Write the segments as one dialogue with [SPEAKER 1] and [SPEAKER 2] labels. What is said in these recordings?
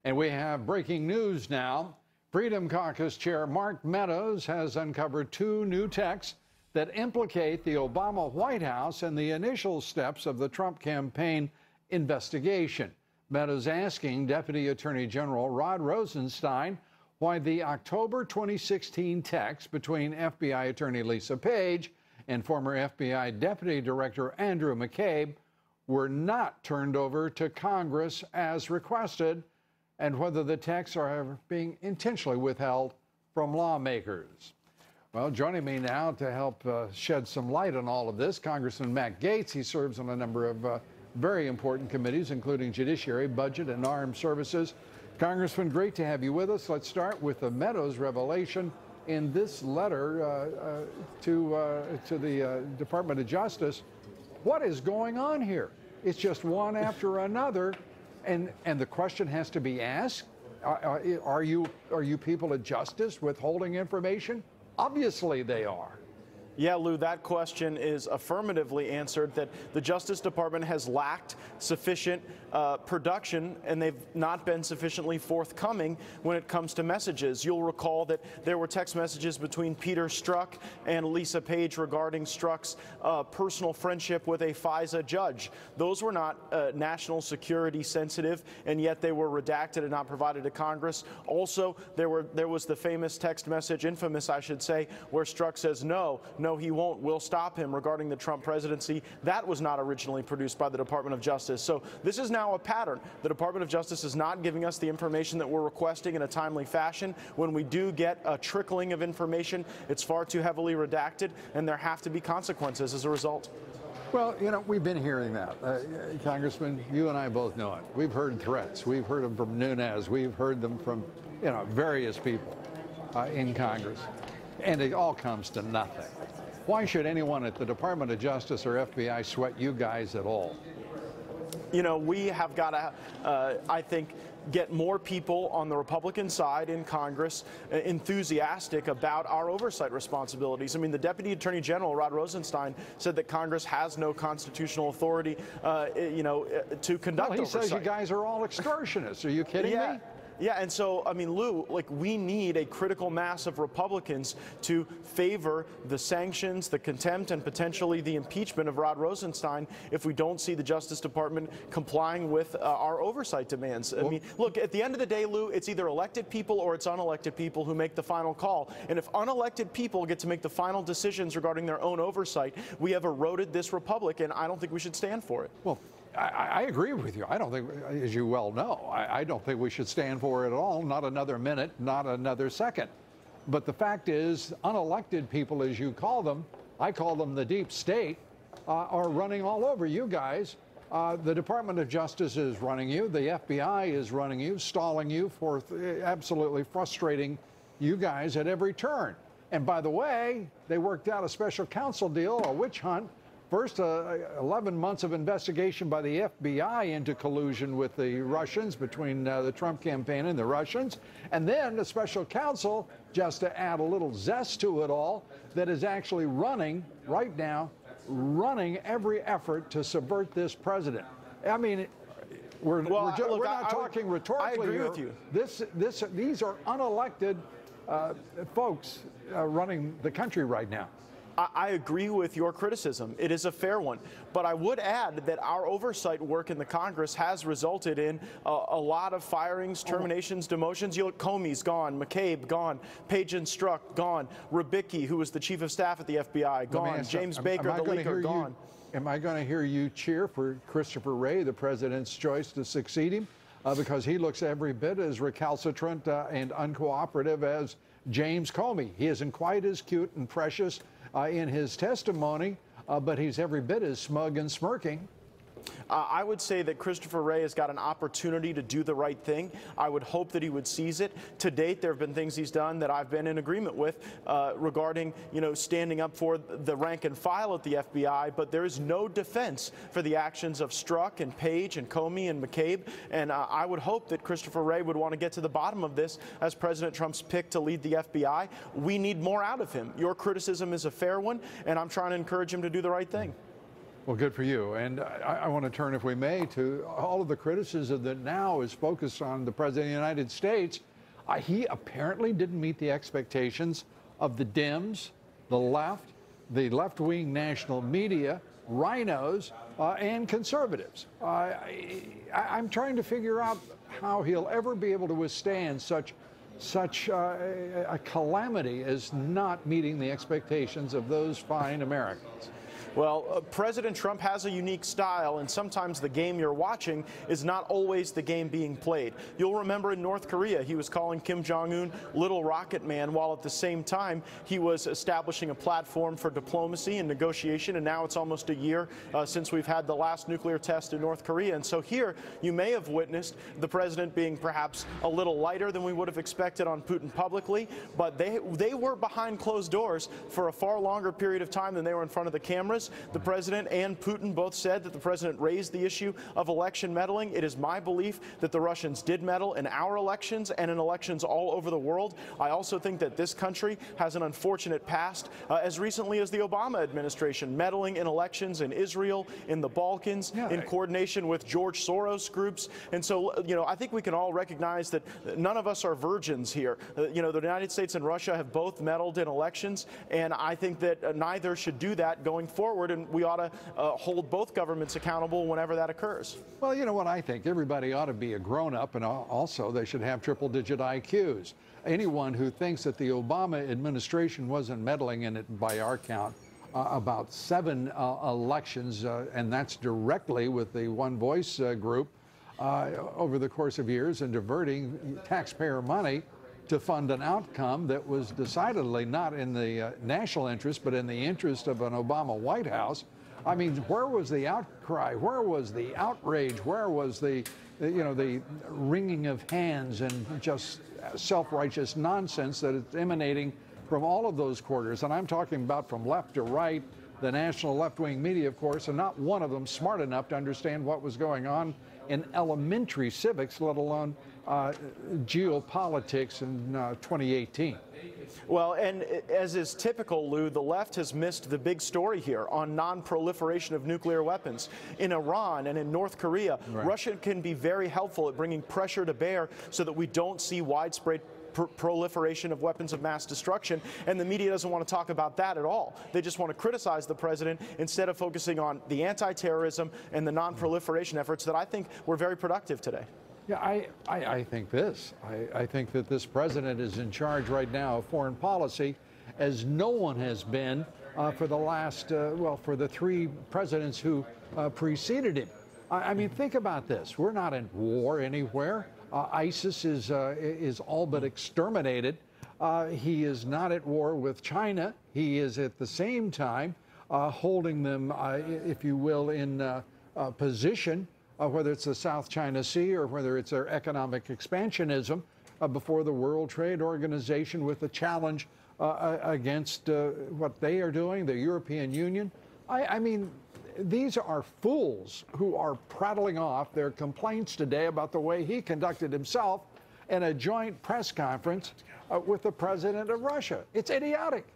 [SPEAKER 1] And we have breaking news now. Freedom Caucus Chair Mark Meadows has uncovered two new texts that implicate the Obama White House and the initial steps of the Trump campaign investigation. Meadows asking Deputy Attorney General Rod Rosenstein why the October 2016 text between FBI Attorney Lisa Page and former FBI Deputy Director Andrew McCabe were not turned over to Congress as requested, and whether the texts are being intentionally withheld from lawmakers. Well, joining me now to help shed some light on all of this, Congressman Matt Gaetz. He serves on a number of very important committees, including Judiciary, Budget, and Armed Services. Congressman, great to have you with us. Let's start with the Meadows revelation in this letter to the Department of Justice. What is going on here? It's just one after another. And the question has to be asked, are you people at Justice withholding information? Obviously they are.
[SPEAKER 2] Yeah, Lou, that question is affirmatively answered, that the Justice Department has lacked sufficient production, and they've not been sufficiently forthcoming when it comes to messages. You'll recall that there were text messages between Peter Strzok and Lisa Page regarding Strzok's personal friendship with a FISA judge. Those were not national security sensitive, and yet they were redacted and not provided to Congress. Also, there was the famous text message, infamous I should say, where Strzok says, no, he won't, we'll stop him, regarding the Trump presidency. That was not originally produced by the Department of Justice. So this is now a pattern. The Department of Justice is not giving us the information that we're requesting in a timely fashion. When we do get a trickling of information, it's far too heavily redacted, and there have to be consequences as a result.
[SPEAKER 1] Well, you know, we've been hearing that. Congressman, you and I both know it. We've heard threats. We've heard them from Nunes. We've heard them from, various people in Congress. And it all comes to nothing. Why should anyone at the Department of Justice or FBI sweat you guys at all?
[SPEAKER 2] You know, we have got to, I think, get more people on the Republican side in Congress enthusiastic about our oversight responsibilities. I mean, the Deputy Attorney General, Rod Rosenstein, said that Congress has no constitutional authority, to conduct oversight.
[SPEAKER 1] Well, he says you guys are all extortionists. Are you kidding me?
[SPEAKER 2] Yeah, and so, I mean, Lou, we need a critical mass of Republicans to favor the sanctions, the contempt, and potentially the impeachment of Rod Rosenstein if we don't see the Justice Department complying with our oversight demands. I mean, look, at the end of the day, Lou, it's either elected people or it's unelected people who make the final call. And if unelected people get to make the final decisions regarding their own oversight, we have eroded this republic, and I don't think we should stand for it.
[SPEAKER 1] Well, I agree with you. I don't think, as you well know, I don't think we should stand for it at all. Not another minute, not another second. But the fact is, unelected people, as you call them, I call them the deep state, are running all over you guys. The Department of Justice is running you. The FBI is running you, stalling you, for absolutely frustrating you guys at every turn. And by the way, they worked out a special counsel deal, a witch hunt. First, 11 months of investigation by the FBI into collusion with the Russians, between the Trump campaign and the Russians, and then a special counsel, just to add a little zest to it all, that is actually running, right now, every effort to subvert this president. I mean, we're not talking rhetorically here. I agree with you. These are unelected folks running the country right now.
[SPEAKER 2] I agree with your criticism. It is a fair one. But I would add that our oversight work in the Congress has resulted in a lot of firings, terminations, demotions. You look, Comey's gone, McCabe gone, Page and Strzok gone, Rubicki, who was the chief of staff at the FBI, gone, James Baker, the leaker, gone.
[SPEAKER 1] Am I going to hear you cheer for Christopher Wray, the president's choice to succeed him? Because he looks every bit as recalcitrant and uncooperative as James Comey. He isn't quite as cute and precious in his testimony, but he's every bit as smug and smirking.
[SPEAKER 2] I would say that Christopher Wray has got an opportunity to do the right thing. I would hope that he would seize it. To date, there have been things he's done that I've been in agreement with regarding, standing up for the rank and file at the FBI, but there is no defense for the actions of Strzok and Page and Comey and McCabe, and I would hope that Christopher Wray would want to get to the bottom of this as President Trump's pick to lead the FBI. We need more out of him. Your criticism is a fair one, and I'm trying to encourage him to do the right thing.
[SPEAKER 1] Well, good for you. And I want to turn, if we may, to all of the criticism that now is focused on the President of the United States. He apparently didn't meet the expectations of the Dems, the left-wing national media, rhinos, and conservatives. I'm trying to figure out how he'll ever be able to withstand such a calamity as not meeting the expectations of those fine Americans.
[SPEAKER 2] Well, President Trump has a unique style, and sometimes the game you're watching is not always the game being played. You'll remember in North Korea, he was calling Kim Jong-un Little Rocket Man, while at the same time he was establishing a platform for diplomacy and negotiation, and now it's almost a year since we've had the last nuclear test in North Korea. And so here you may have witnessed the president being perhaps a little lighter than we would have expected on Putin publicly, but they were behind closed doors for a far longer period of time than they were in front of the cameras. The president and Putin both said that the president raised the issue of election meddling. It is my belief that the Russians did meddle in our elections and in elections all over the world. I also think that this country has an unfortunate past, as recently as the Obama administration, meddling in elections in Israel, in the Balkans, in coordination with George Soros groups. And so, I think we can all recognize that none of us are virgins here. The United States and Russia have both meddled in elections, and I think that neither should do that going forward. And we ought to hold both governments accountable whenever that occurs.
[SPEAKER 1] Well, you know what I think? Everybody ought to be a grown-up, and also they should have triple-digit IQs. Anyone who thinks that the Obama administration wasn't meddling in it, by our count, about 7 elections, and that's directly with the One Voice group over the course of years, and diverting taxpayer money to fund an outcome that was decidedly not in the national interest, but in the interest of an Obama White House. I mean, where was the outcry? Where was the outrage? Where was the wringing of hands and just self-righteous nonsense that is emanating from all of those quarters? And I'm talking about from left to right, the national left-wing media, of course, and not one of them smart enough to understand what was going on in elementary civics, let alone geopolitics in 2018.
[SPEAKER 2] Well, and as is typical, Lou, the left has missed the big story here on non-proliferation of nuclear weapons. In Iran and in North Korea, Russia can be very helpful at bringing pressure to bear so that we don't see widespread proliferation of weapons of mass destruction, and the media doesn't want to talk about that at all. They just want to criticize the president instead of focusing on the anti-terrorism and the non-proliferation efforts that I think were very productive today.
[SPEAKER 1] Yeah, I think this. I think that this president is in charge right now of foreign policy as no one has been for the last, for the 3 presidents who preceded him. I mean, think about this. We're not in war anywhere. ISIS is all but exterminated. He is not at war with China. He is at the same time holding them, if you will, in position, whether it's the South China Sea or whether it's their economic expansionism before the World Trade Organization, with a challenge against what they are doing, the European Union. I mean, these are fools who are prattling off their complaints today about the way he conducted himself in a joint press conference with the president of Russia. It's idiotic.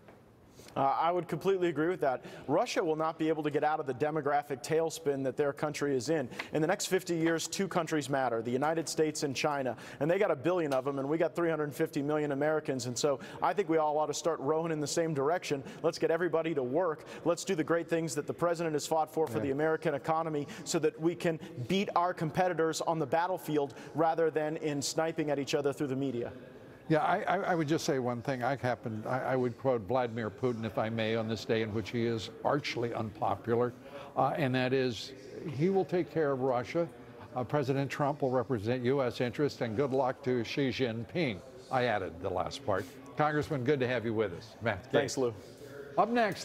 [SPEAKER 2] I would completely agree with that. Russia will not be able to get out of the demographic tailspin that their country is in. In the next 50 years, 2 countries matter, the United States and China. And they got 1 billion of them, and we got 350 million Americans. And so I think we all ought to start rowing in the same direction. Let's get everybody to work. Let's do the great things that the president has fought for the American economy, so that we can beat our competitors on the battlefield rather than in sniping at each other through the media.
[SPEAKER 1] Yeah, I would just say one thing. I would quote Vladimir Putin, if I may, on this day in which he is archly unpopular, and that is, he will take care of Russia. President Trump will represent U.S. interests, and good luck to Xi Jinping. I added the last part. Congressman, good to have you with us. Matt,
[SPEAKER 2] thanks, Lou.
[SPEAKER 1] Up next.